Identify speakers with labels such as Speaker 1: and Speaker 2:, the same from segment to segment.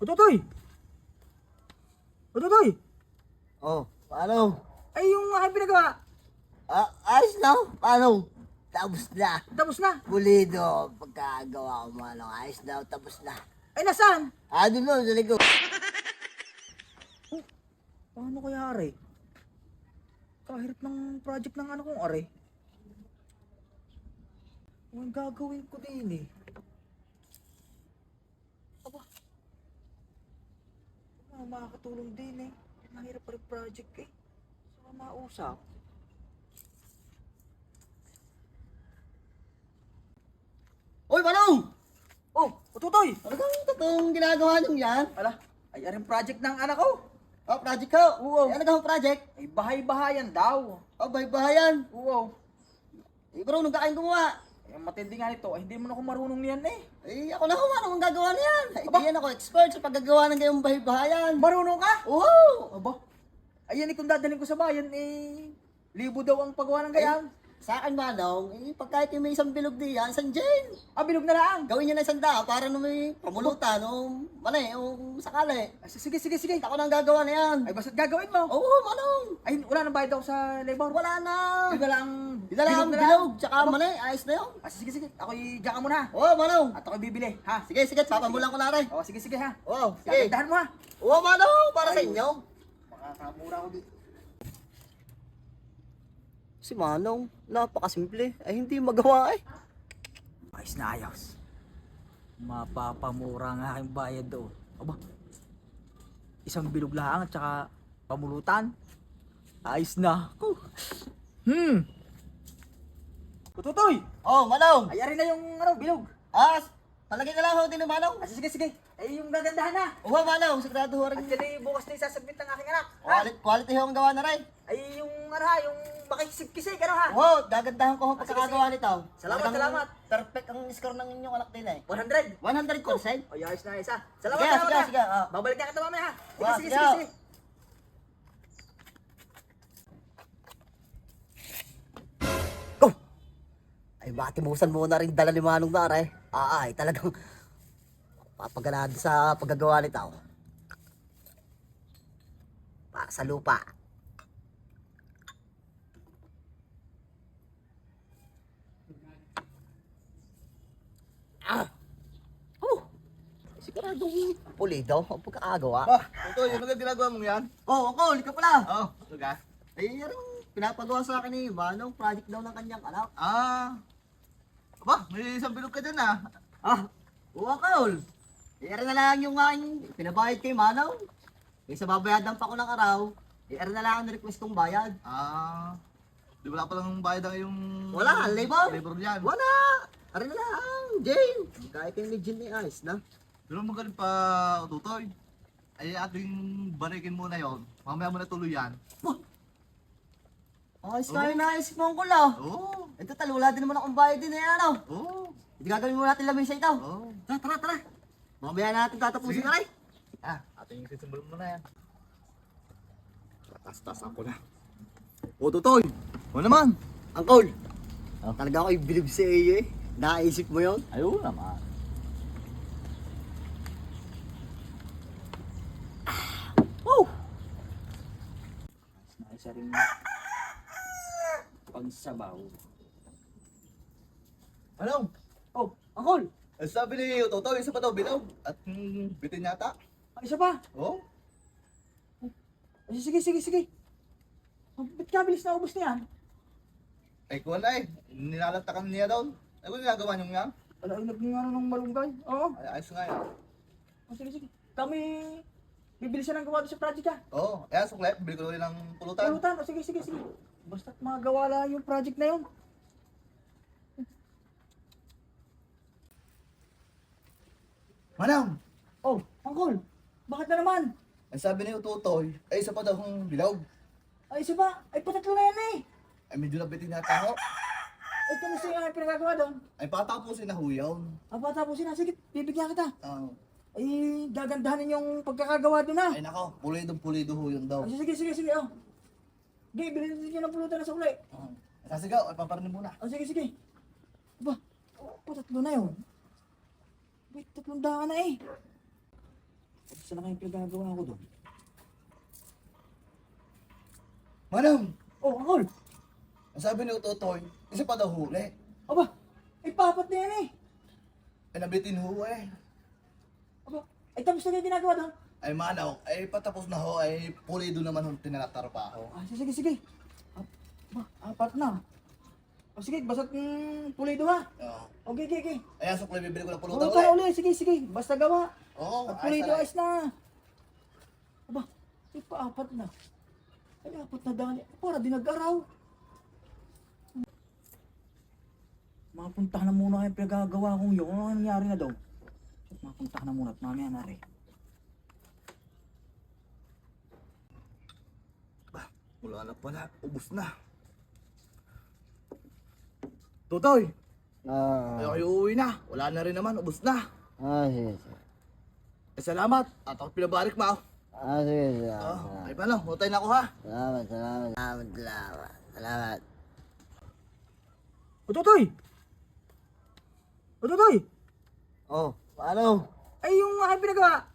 Speaker 1: Utotoy! Utotoy!
Speaker 2: Oh, paano?
Speaker 1: Ay, yung aking pinagawa.
Speaker 2: Ayos na? Paano? Tapos na.
Speaker 1: Tapos na.
Speaker 2: Pulido. Pagkagawa ko manong ayos na. Tapos na.
Speaker 1: Ay, nasaan?
Speaker 2: Doon mo, sa likod.
Speaker 1: Oh, paano kaya, are? Kahirap ng project ng ano kong are. Ang gagawin ko din eh. Aba. Makakatulong din eh. Mahirap pa rin project eh. Saka mausap.
Speaker 2: Uy, Manong!
Speaker 1: Oh, Utotoy!
Speaker 2: Talagang totoong ginagawa niyong yan?
Speaker 1: Ala, ay aring project ng anak ko.
Speaker 2: Oh, project ko.
Speaker 1: Oo.
Speaker 2: Ano ka project?
Speaker 1: Ay bahay-bahayan daw.
Speaker 2: Oh, bahay-bahayan.
Speaker 1: Oo.
Speaker 2: Bro, nung kakain gumawa.
Speaker 1: Ay, matindi nga nito. Ay, hindi mo na ako marunong niyan eh.
Speaker 2: Ako na Manong ang gagawa niyan. Hindi yan ako expert sa paggagawa ng gayong bahay-bahayan.
Speaker 1: Marunong ka?
Speaker 2: Oo!
Speaker 1: Aba. Ayan eh, kung dadalhin ko sa bayan eh. Libo daw ang paggawa ng gayaan.
Speaker 2: Sa akin, Manong, pagkahit yung may isang bilog diyan, isang Jane.
Speaker 1: Bilog na lang.
Speaker 2: Gawin niyo na isang daan para nung may pamulutan o mali o sakali.
Speaker 1: Ay, sige.
Speaker 2: Ako na ang gagawa na yan.
Speaker 1: Ay, basta't gagawin mo.
Speaker 2: Oo, Manong.
Speaker 1: Ay, wala nang bayad ako sa labor.
Speaker 2: Wala na.
Speaker 1: Dinala ang
Speaker 2: Dinala ang bilog, tsaka mali. Ayos na yun.
Speaker 1: Sige. Ako'y diyan ka muna.
Speaker 2: Oo, Manong.
Speaker 1: At ako'y bibili, ha?
Speaker 2: Sige, papamulan ko na rin.
Speaker 1: Sige ha.
Speaker 2: Oo, sige.
Speaker 1: Gagandahan mo ha.
Speaker 2: Oo, Manong. Para sa
Speaker 1: Ayos.
Speaker 2: inyo.
Speaker 1: Makakamura ko dito.
Speaker 2: Si Manong, napakasimple. Ay, hindi magawa eh.
Speaker 1: Ayos na ayos. Mapapamura ang aking bayad doon. Aba, isang bilog lang at saka pamulutan. Ayos na. Tutoy!
Speaker 2: Oh, Manong.
Speaker 1: Ay, na yung bilog.
Speaker 2: Palagay na lang ako din ng Manong.
Speaker 1: Sige. Ay, yung gagandahan na.
Speaker 2: Oo, Manong. Sigurado ho rin.
Speaker 1: At yan ay bukas na isasabit ng aking anak.
Speaker 2: Quality ho ang gawa na rin.
Speaker 1: Ay, yung yung makikisip-kisik, ha?
Speaker 2: Oo, gagandahan ko ho
Speaker 1: Ah, sige,
Speaker 2: pagkakagawa nito.
Speaker 1: Salamat.
Speaker 2: Perfect ang score ng inyong anak din eh.
Speaker 1: 100.
Speaker 2: 100%?
Speaker 1: Ay, ayos na ayos ha. Salamat,
Speaker 2: Sige.
Speaker 1: Babalik na kita mamaya ha. Sige.
Speaker 2: Go! Ay, matimusan mo na rin dala ni Manong Nara eh. Ay, talagang papaganaan sa paggagawa nito. Para sa lupa. Siguradong pulido ang pagkakagawa.
Speaker 3: Ito, yung mga ginagawa mong yan?
Speaker 2: Uncle, ikaw pala.
Speaker 3: Ito ka?
Speaker 2: Ay, yan ang pinapagawa sa akin ni Manong, project daw ng kanyang anak.
Speaker 3: May isang bilog ka dyan
Speaker 2: Uncle. Iyan na lang yung aking pinabayad kay Manong. Kaysa babayadan pa ko ng araw, iyan na lang ang request kong bayad.
Speaker 3: Di wala pa lang bayad ang yung...
Speaker 2: Wala, labor.
Speaker 3: Labor yan.
Speaker 2: Wala. Arin na lang, Jane. Kahit yung legend ni Ice na.
Speaker 3: Pero magaling pa, Tutoy. Ay ating barikin muna yon. Mamaya mo na tuloy yan.
Speaker 2: Ayos kayo na Ice mo, Uncle ah.
Speaker 3: Oo.
Speaker 2: Ito tal, wala din naman akong bayad din na yan ah.
Speaker 3: Oo.
Speaker 2: Hindi gagawin muna natin lamesa ito.
Speaker 3: Oo.
Speaker 2: Tara. Mamaya natin tatapusin
Speaker 3: Sige.
Speaker 2: na rin.
Speaker 3: Ating sisimbol mo na yan. Tas ako na. Tutoy. O naman.
Speaker 2: Uncle, talaga ako i-believe sa iyo eh. Naisip mo yun?
Speaker 3: Ayun naman.
Speaker 1: Isa rin pagsabaw.
Speaker 3: Ano?
Speaker 1: Uncle!
Speaker 3: Ang sabi ni Tutoy, isa pa daw bilog. At bitin yata.
Speaker 1: Isa pa?
Speaker 3: Oo.
Speaker 1: Ay, sige. Ba't kabilis na ubos niyan?
Speaker 3: Ay kuwan na eh. Nilalatakan niya daw. Ay kung ginagawa niyong yan?
Speaker 1: Wala, naging ng malunggay. Oo.
Speaker 3: Ay ayos nga yan.
Speaker 1: Sige. Kami, bibili siya ng gawa doon sa project ha.
Speaker 3: Oo. Ayan, suklet. Bili ko rin ng pulutan.
Speaker 1: Pulutan, sige. Basta't magawa lang yung project na yun.
Speaker 3: Manang!
Speaker 1: Uncle, bakit na naman?
Speaker 3: Ang sabi ni Tutoy, ay isa pa daw kong bilog.
Speaker 1: Ay, isa ba? Ay, patatlo na yan eh.
Speaker 3: Ay medyo nabitin yata ako.
Speaker 1: Ay, kamusta yung pinagagawa doon?
Speaker 3: Ay patapusin na ho yun.
Speaker 1: Tapusin na. Sige, bibigyan kita.
Speaker 3: Oo.
Speaker 1: Ay, gagandahan yung pagkakagawa doon ha.
Speaker 3: Ay nako, pulido ho yun daw.
Speaker 1: Ay, sige. Oh. Sige, bilhin niyo ng pulutan na sukli.
Speaker 3: Sasigaw, ay paparanin muna.
Speaker 1: Sige. Aba, patatlo na yun. Wait, 300 na eh. Saan na kayong pinagagawa ko doon?
Speaker 3: Manong,
Speaker 1: Oh, Angkol!
Speaker 3: ang sabi ni Utotoy, isa pa daw huli.
Speaker 1: Aba, ay papat na yan eh.
Speaker 3: Ay nabitin ho eh.
Speaker 1: Aba, ay tapos na yung ginagawa doon.
Speaker 3: Ay Manaw, ay patapos na ho, ay pulido naman ho tinataro pa ako.
Speaker 1: Ah, sige, sige. Aba, apat na. O sige, basta't pulido ha.
Speaker 3: Oo.
Speaker 1: Okay, okay, okay.
Speaker 3: Ayan, sukli, bibili ko ng
Speaker 1: Pulutan
Speaker 3: pulutan
Speaker 1: ulit. Sige, sige. Basta gawa.
Speaker 3: Oo,
Speaker 1: At pulido,
Speaker 3: ayos
Speaker 1: ayos na. Aba, ay pa-apat na. Ay, apat na dali. Para di nag-araw. Mapuntahan na muna kayo pinagagawa kong yun. Ano nangyari na daw? Mapuntahan na muna at mamaya na rin.
Speaker 3: Wala na pala, ubus na. Tutoy, ayaw kayo uuwi na. Wala na rin naman, ubus na.
Speaker 2: Sige.
Speaker 3: Eh, salamat. At ako pinabalik mo.
Speaker 2: Sige.
Speaker 3: Ay paano, utay na ako ha.
Speaker 2: Salamat.
Speaker 1: O, Totoy! O, Totoy!
Speaker 2: Oh, paano?
Speaker 1: Ay, yung aking pinagawa.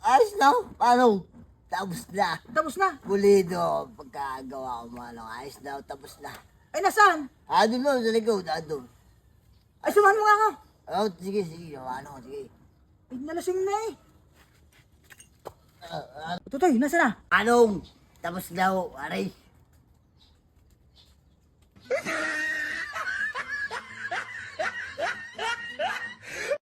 Speaker 2: Ayos na, paano? Tapos na.
Speaker 1: Tapos na.
Speaker 2: Pulido, pagkagawa ko mga ayos na, tapos na.
Speaker 1: Ay, nasaan?
Speaker 2: Doon lang, sa likod, doon.
Speaker 1: Ay, samahan mo nga ako.
Speaker 2: Oh, sige, sige, sige.
Speaker 1: Ay, nalasing na eh. O, Totoy, nasaan na?
Speaker 2: Anong? Tapos na, aray.